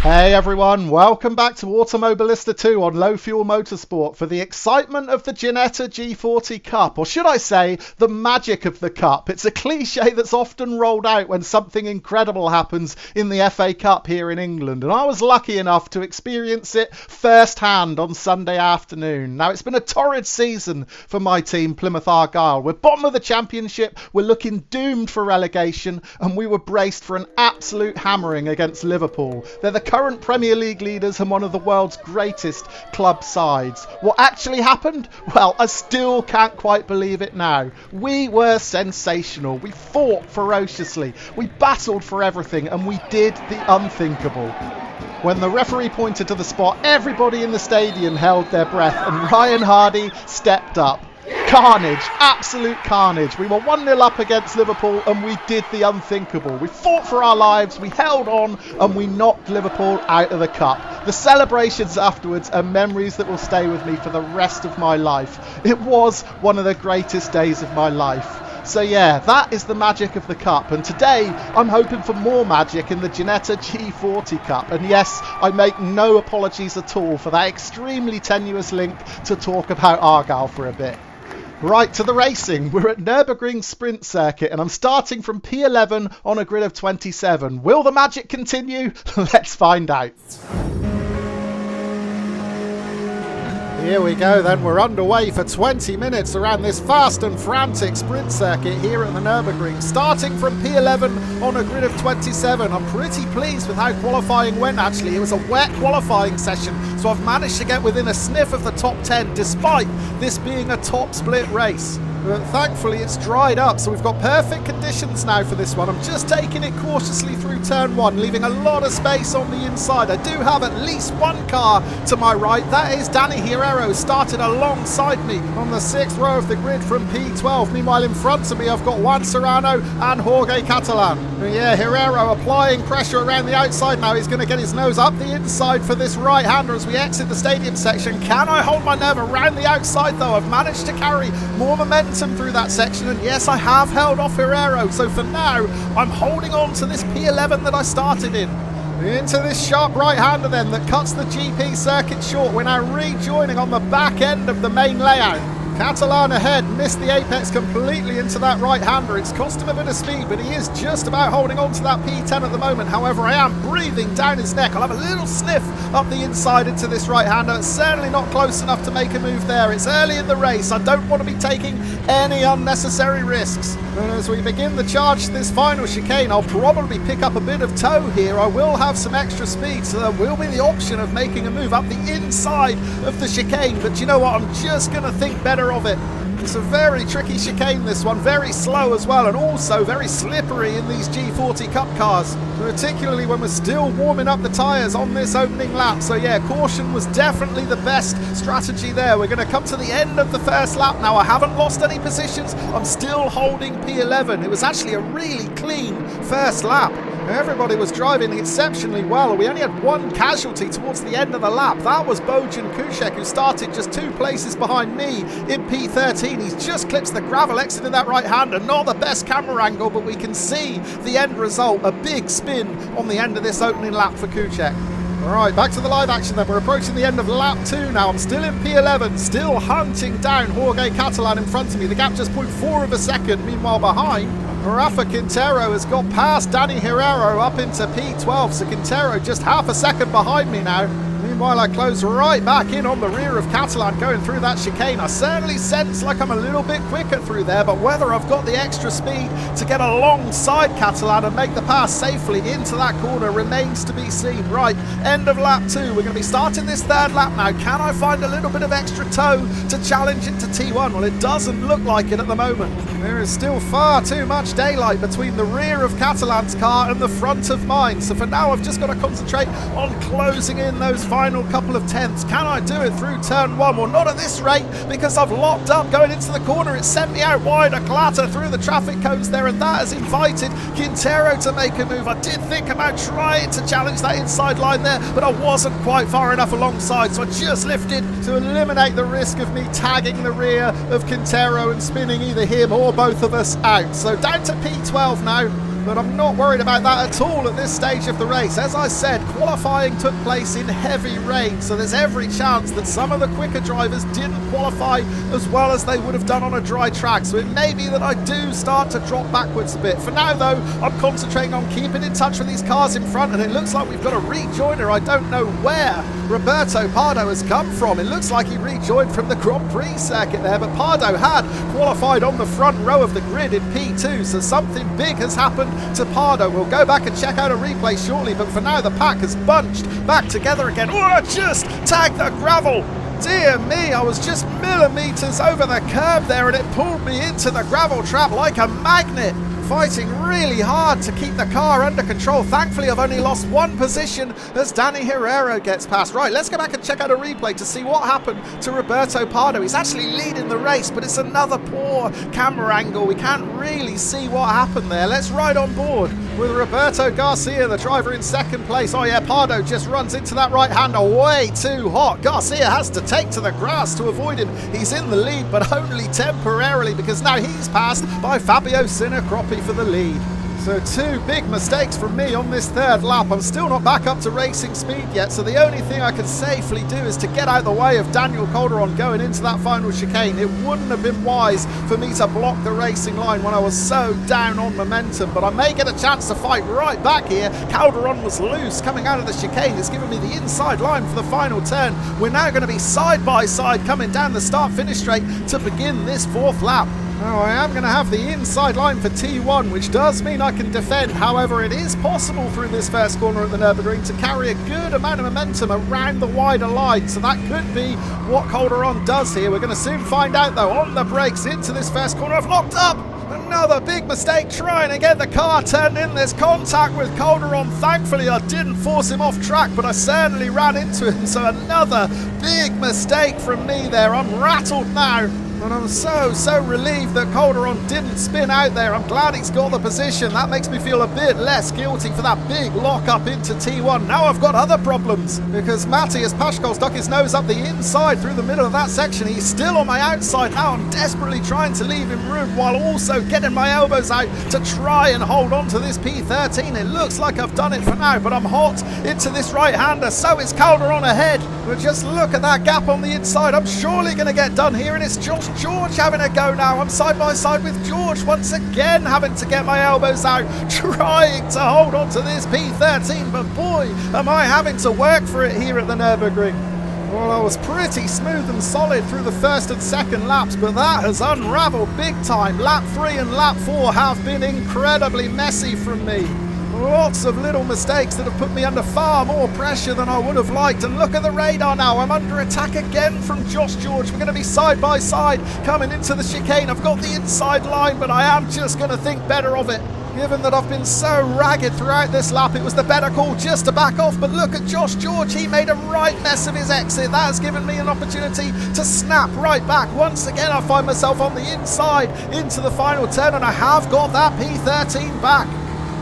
Hey everyone, welcome back to Automobilista 2 on Low Motorsport for the excitement of the Ginetta G40 Cup, or should I say, the magic of the Cup. It's a cliche that's often rolled out when something incredible happens in the FA Cup here in England, and I was lucky enough to experience it firsthand on Sunday afternoon. Now, it's been a torrid season for my team, Plymouth Argyle. We're bottom of the championship, we're looking doomed for relegation, and we were braced for an absolute hammering against Liverpool. They're the current Premier League leaders and one of the world's greatest club sides. What actually happened? Well, I still can't quite believe it now. We were sensational. We fought ferociously. We battled for everything, and we did the unthinkable. When the referee pointed to the spot, everybody in the stadium held their breath, and Ryan Hardy stepped up. Carnage, absolute carnage. We were 1-0 up against Liverpool and we did the unthinkable. We fought for our lives, we held on, and we knocked Liverpool out of the cup. The celebrations afterwards are memories that will stay with me for the rest of my life. It was one of the greatest days of my life. So yeah, that is the magic of the Cup, and today I'm hoping for more magic in the Ginetta G40 Cup. And yes, I make no apologies at all for that extremely tenuous link to talk about Argyle for a bit. Right, to the racing. We're at Nurburgring sprint circuit and I'm starting from P11 on a grid of 27. Will the magic continue? Let's find out. Here we go then, we're underway for 20 minutes around this fast and frantic sprint circuit here at the Nürburgring. Starting from P11 on a grid of 27. I'm pretty pleased with how qualifying went actually. It was a wet qualifying session, so I've managed to get within a sniff of the top 10 despite this being a top split race. But thankfully it's dried up, so we've got perfect conditions now for this one. I'm just taking it cautiously through turn 1, leaving a lot of space on the inside. I do have at least one car to my right. That is Danny Herrero, started alongside me on the 6th row of the grid from P12. Meanwhile, in front of me I've got Juan Serrano and Jorge Catalan. Yeah, Herrero applying pressure around the outside now. He's going to get his nose up the inside for this right-hander as we exit the stadium section. Can I hold my nerve around the outside though? I've managed to carry more momentum through that section, and yes, I have held off Herrero, so for now I'm holding on to this P11 that I started in. Into this sharp right-hander then that cuts the GP circuit short. We're now rejoining on the back end of the main layout. Catalan ahead, missed the apex completely into that right-hander. It's cost him a bit of speed, but he is just about holding on to that P10 at the moment. However, I am breathing down his neck. I'll have a little sniff up the inside into this right-hander. It's certainly not close enough to make a move there. It's early in the race. I don't want to be taking any unnecessary risks. And as we begin the charge to this final chicane, I'll probably pick up a bit of toe here. I will have some extra speed, so there will be the option of making a move up the inside of the chicane. But you know what? I'm just going to think better of it. It's a very tricky chicane, this one, very slow as well, and also very slippery in these G40 Cup cars, particularly when we're still warming up the tyres on this opening lap. So yeah, caution was definitely the best strategy there. We're going to come to the end of the first lap now. I haven't lost any positions. I'm still holding P11. It was actually a really clean first lap. Everybody was driving exceptionally well. We only had one casualty towards the end of the lap. That was Bojan Kušek, who started just 2 places behind me in P13. He's just clipped the gravel exit in that right-hander. Not the best camera angle, but we can see the end result. A big spin on the end of this opening lap for Kušek. Alright, back to the live action then. We're approaching the end of lap 2 now. I'm still in P11, still hunting down Jorge Catalan in front of me. The gap just 0.4 of a second. Meanwhile, behind, Rafa Quintero has got past Danny Herrero up into P12, so Quintero just half a second behind me now. Meanwhile, I close right back in on the rear of Catalan going through that chicane. I certainly sense like I'm a little bit quicker through there, but whether I've got the extra speed to get alongside Catalan and make the pass safely into that corner remains to be seen. Right, end of lap 2. We're going to be starting this third lap now. Can I find a little bit of extra toe to challenge into T1? Well, it doesn't look like it at the moment. There is still far too much daylight between the rear of Catalan's car and the front of mine. So for now, I've just got to concentrate on closing in those final couple of tenths. Can I do it through turn 1? Well, not at this rate, because I've locked up going into the corner. It sent me out wide. I clatter through the traffic cones there, and that has invited Quintero to make a move. I did think about trying to challenge that inside line there, but I wasn't quite far enough alongside, so I just lifted to eliminate the risk of me tagging the rear of Quintero and spinning either him or both of us out. So down to P12 now. But I'm not worried about that at all at this stage of the race. As I said, qualifying took place in heavy rain, so there's every chance that some of the quicker drivers didn't qualify as well as they would have done on a dry track. So it may be that I do start to drop backwards a bit. For now, though, I'm concentrating on keeping in touch with these cars in front, and it looks like we've got a rejoiner. I don't know where Roberto Pardo has come from. It looks like he rejoined from the Grand Prix circuit there, but Pardo had qualified on the front row of the grid in P2, so something big has happened to Pardo. We'll go back and check out a replay shortly, but for now the pack has bunched back together again. Oh, just tagged the gravel. Dear me, I was just millimetres over the curb there and it pulled me into the gravel trap like a magnet. Fighting really hard to keep the car under control. Thankfully, I've only lost one position as Danny Herrera gets past. Right, let's go back and check out a replay to see what happened to Roberto Pardo. He's actually leading the race, but it's another poor camera angle. We can't really see what happened there. Let's ride on board with Roberto Garcia, the driver in second place. Oh yeah, Pardo just runs into that right-hander way too hot. Garcia has to take to the grass to avoid him. He's in the lead, but only temporarily, because now he's passed by Fabio Sinacropi for the lead. So two big mistakes from me on this third lap. I'm still not back up to racing speed yet, so the only thing I can safely do is to get out of the way of Daniel Calderon going into that final chicane. It wouldn't have been wise for me to block the racing line when I was so down on momentum, but I may get a chance to fight right back here. Calderon was loose coming out of the chicane. It's given me the inside line for the final turn. We're now going to be side by side coming down the start-finish straight to begin this fourth lap. Now, I am going to have the inside line for T1, which does mean I can defend. However, it is possible through this first corner at the Nürburgring to carry a good amount of momentum around the wider line. So that could be what Calderon does here. We're going to soon find out, though. On the brakes into this first corner. I've locked up. Another big mistake trying to get the car turned in. There's contact with Calderon. Thankfully, I didn't force him off track, but I certainly ran into him. So another big mistake from me there. I'm rattled now. And I'm so relieved that Calderon didn't spin out there. I'm glad he's got the position. That makes me feel a bit less guilty for that big lock-up into T1. Now I've got other problems because Matthias Paschal stuck his nose up the inside through the middle of that section. He's still on my outside. Now I'm desperately trying to leave him room while also getting my elbows out to try and hold on to this P13. It looks like I've done it for now, but I'm hot into this right-hander. So is Calderon ahead. But just look at that gap on the inside. I'm surely going to get done here, and it's just George having a go now. I'm side by side with George once again, having to get my elbows out, trying to hold on to this P13, but boy, am I having to work for it here at the Nürburgring. Well, I was pretty smooth and solid through the first and second laps, but that has unravelled big time. Lap 3 and lap 4 have been incredibly messy from me. Lots of little mistakes that have put me under far more pressure than I would have liked. And look at the radar now. I'm under attack again from Josh George. We're going to be side by side coming into the chicane. I've got the inside line, but I am just going to think better of it. Given that I've been so ragged throughout this lap, it was the better call just to back off. But look at Josh George. He made a right mess of his exit. That has given me an opportunity to snap right back. Once again, I find myself on the inside into the final turn, and I have got that P13 back.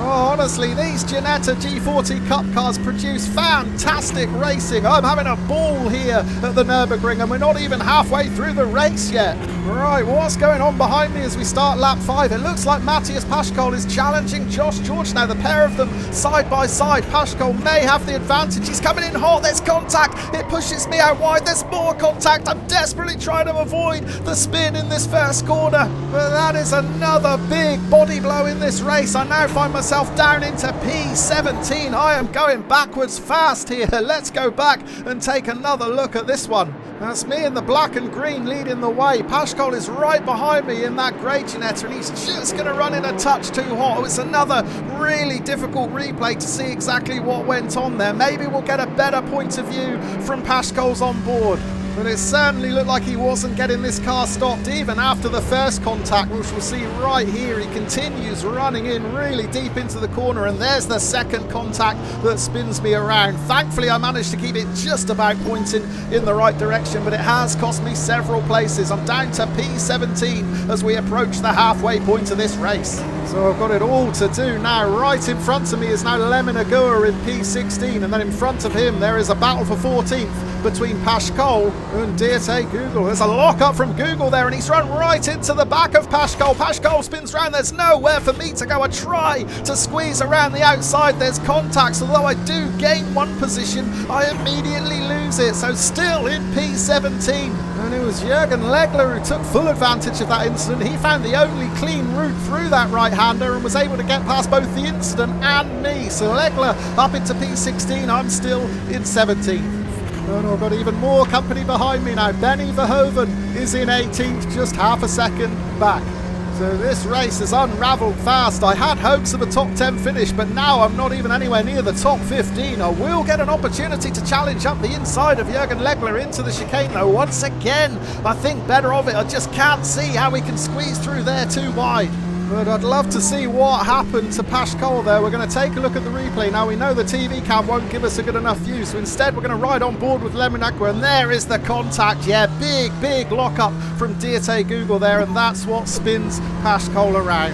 Oh, honestly, these Ginetta G40 Cup cars produce fantastic racing. I'm having a ball here at the Nürburgring, and we're not even halfway through the race yet. Right, what's going on behind me as we start lap 5? It looks like Matthias Paschal is challenging Josh George now. The pair of them side by side. Paschal may have the advantage. He's coming in hot. There's contact. It pushes me out wide. There's more contact. I'm desperately trying to avoid the spin in this first corner. But that is another big body blow in this race. I now find myself down into P17. I am going backwards fast here. Let's go back and take another look at this one. That's me in the black and green leading the way. Paschal is right behind me in that grey Ginetta, and he's just going to run in a touch too hot. It's another really difficult replay to see exactly what went on there. Maybe we'll get a better point of view from Paschal's on board. But it certainly looked like he wasn't getting this car stopped even after the first contact, which we'll see right here. He continues running in really deep into the corner, and there's the second contact that spins me around. Thankfully, I managed to keep it just about pointing in the right direction, but it has cost me several places. I'm down to P17 as we approach the halfway point of this race. So I've got it all to do now. Right in front of me is now Lemon Agua in P16, and then in front of him there is a battle for 14th between Pascal and Ginetta Google. There's a lock-up from Google there, and he's run right into the back of Pascal. Pascal spins round. There's nowhere for me to go. I try to squeeze around the outside. There's contacts. Although I do gain one position, I immediately lose it. So still in P17. And it was Jürgen Legler who took full advantage of that incident. He found the only clean route through that right-hander and was able to get past both the incident and me. So Legler up into P16. I'm still in 17th. And I've got even more company behind me now. Benny Verhoeven is in 18th, just half a second back. So this race has unravelled fast. I had hopes of a top 10 finish, but now I'm not even anywhere near the top 15. I will get an opportunity to challenge up the inside of Jürgen Legler into the chicane, though. Once again, I think better of it. I just can't see how we can squeeze through there too wide. But I'd love to see what happened to Pascal there. We're going to take a look at the replay. Now, we know the TV cam won't give us a good enough view, so instead we're going to ride on board with Lemon Agua, and there is the contact. Yeah, big lock-up from Ginetta Google there, and that's what spins Pascal around.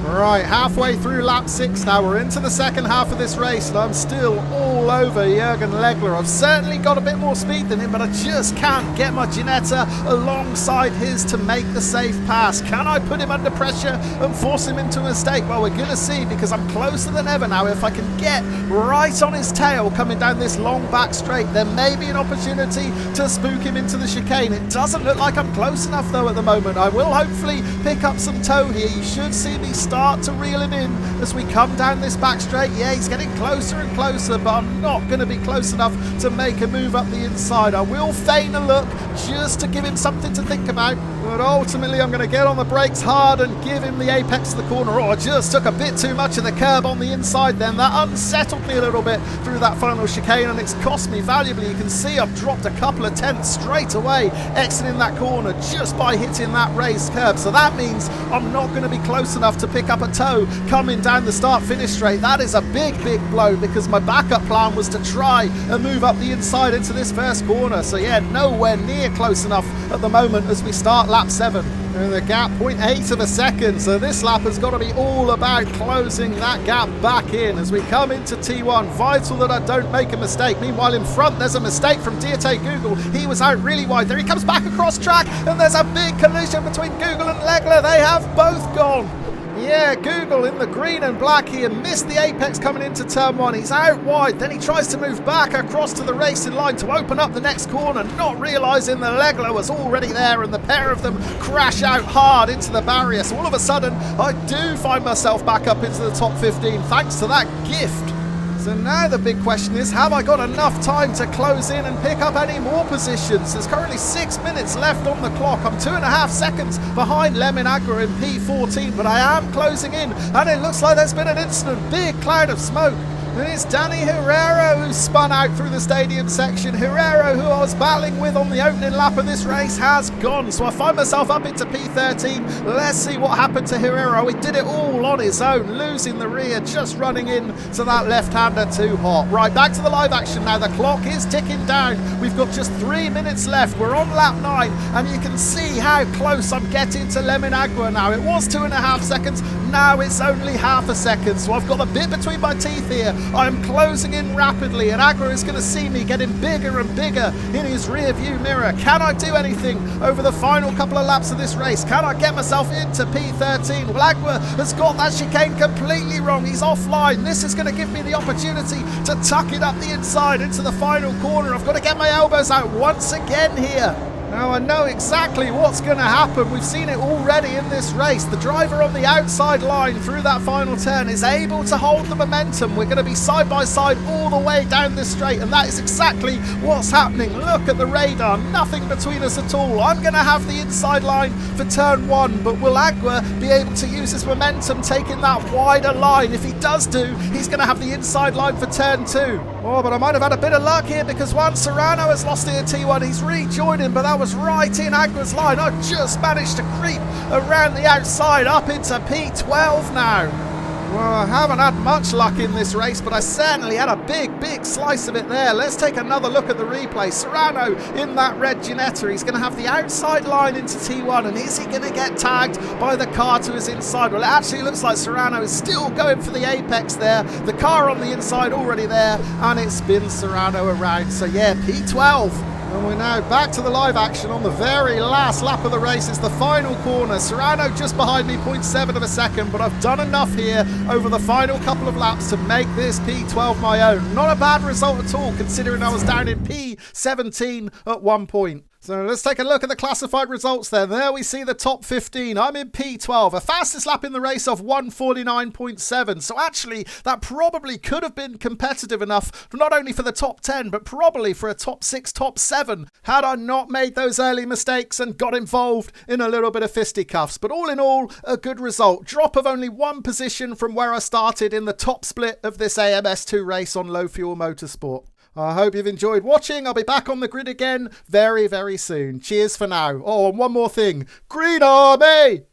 Right, halfway through lap 6 now. We're into the second half of this race, and I'm still all over Jürgen Legler. I've certainly got a bit more speed than him, but I just can't get my Ginetta alongside his to make the safe pass. Can I put him under pressure and force him into a mistake? Well, we're going to see, because I'm closer than ever now. If I can get right on his tail coming down this long back straight, there may be an opportunity to spook him into the chicane. It doesn't look like I'm close enough, though, at the moment. I will hopefully pick up some toe here. You should see me start to reel him in as we come down this back straight. Yeah, he's getting closer and closer, but I'm not going to be close enough to make a move up the inside. I will feign a look just to give him something to think about, but ultimately I'm going to get on the brakes hard and give him the apex of the corner. Oh, I just took a bit too much of the curb on the inside then. That unsettled me a little bit through that final chicane, and it's cost me valuably. You can see I've dropped a couple of tenths straight away exiting that corner just by hitting that raised curb. So that means I'm not going to be close enough to pick up a toe coming down the start-finish straight. That is a big blow, because my backup plan was to try and move up the inside into this first corner. So yeah, nowhere near close enough at the moment as we start lap 7. And the gap 0.8 of a second, so this lap has got to be all about closing that gap back in as we come into T1. Vital that I don't make a mistake. Meanwhile, in front there's a mistake from Ginetta Google. He was out really wide there. He comes back across track, and there's a big collision between Google and Legler. They have both gone. Yeah, Google in the green and black here missed the apex coming into turn 1. He's out wide, then he tries to move back across to the racing line to open up the next corner, not realising the Legler was already there, and the pair of them crash out hard into the barrier. So all of a sudden, I do find myself back up into the top 15 thanks to that gift. So now the big question is, have I got enough time to close in and pick up any more positions? There's currently 6 minutes left on the clock. I'm 2.5 seconds behind Lemon Agua in P14, but I am closing in, and it looks like there's been an incident. Big cloud of smoke. And it's Danny Herrero who spun out through the stadium section. Herrero, who I was battling with on the opening lap of this race, has gone. So I find myself up into P13. Let's see what happened to Herrero. He did it all on his own, losing the rear, just running in to that left-hander too hot. Right, back to the live action now. The clock is ticking down. We've got just 3 minutes left. We're on lap 9, and you can see how close I'm getting to Lemon Agua now. It was 2.5 seconds. Now it's only half a second. So I've got a bit between my teeth here. I'm closing in rapidly, and Agua is going to see me getting bigger and bigger in his rear view mirror. Can I do anything over the final couple of laps of this race? Can I get myself into P13? Well, Agua has got that chicane completely wrong. He's offline. This is going to give me the opportunity to tuck it up the inside into the final corner. I've got to get my elbows out once again here. Now I know exactly what's going to happen. We've seen it already in this race. The driver on the outside line through that final turn is able to hold the momentum. We're going to be side by side all the way down this straight, and that is exactly what's happening. Look at the radar, nothing between us at all. I'm going to have the inside line for turn 1, but will Agua be able to use his momentum taking that wider line? If he does do, he's going to have the inside line for turn 2. Oh, but I might have had a bit of luck here, because Juan Serrano has lost it at T1. He's rejoined him, but that was right in Agua's line. I just managed to creep around the outside up into P12 now. Well, I haven't had much luck in this race, but I certainly had a big slice of it there. Let's take another look at the replay. Serrano in that red Ginetta. He's going to have the outside line into T1, and is he going to get tagged by the car to his inside? Well, it actually looks like Serrano is still going for the apex there. The car on the inside already there, and it spins Serrano around. So yeah, P12. And we're now back to the live action on the very last lap of the race. It's the final corner. Serrano just behind me, 0.7 of a second, but I've done enough here over the final couple of laps to make this P12 my own. Not a bad result at all, considering I was down in P17 at one point. So let's take a look at the classified results then. There we see the top 15. I'm in P12, a fastest lap in the race of 1:49.7. So actually, that probably could have been competitive enough, not only for the top 10, but probably for a top 6, top 7, had I not made those early mistakes and got involved in a little bit of fisticuffs. But all in all, a good result. Drop of only one position from where I started in the top split of this AMS2 race on Low Fuel Motorsport. I hope you've enjoyed watching. I'll be back on the grid again very soon. Cheers for now. Oh, and one more thing. Green Army!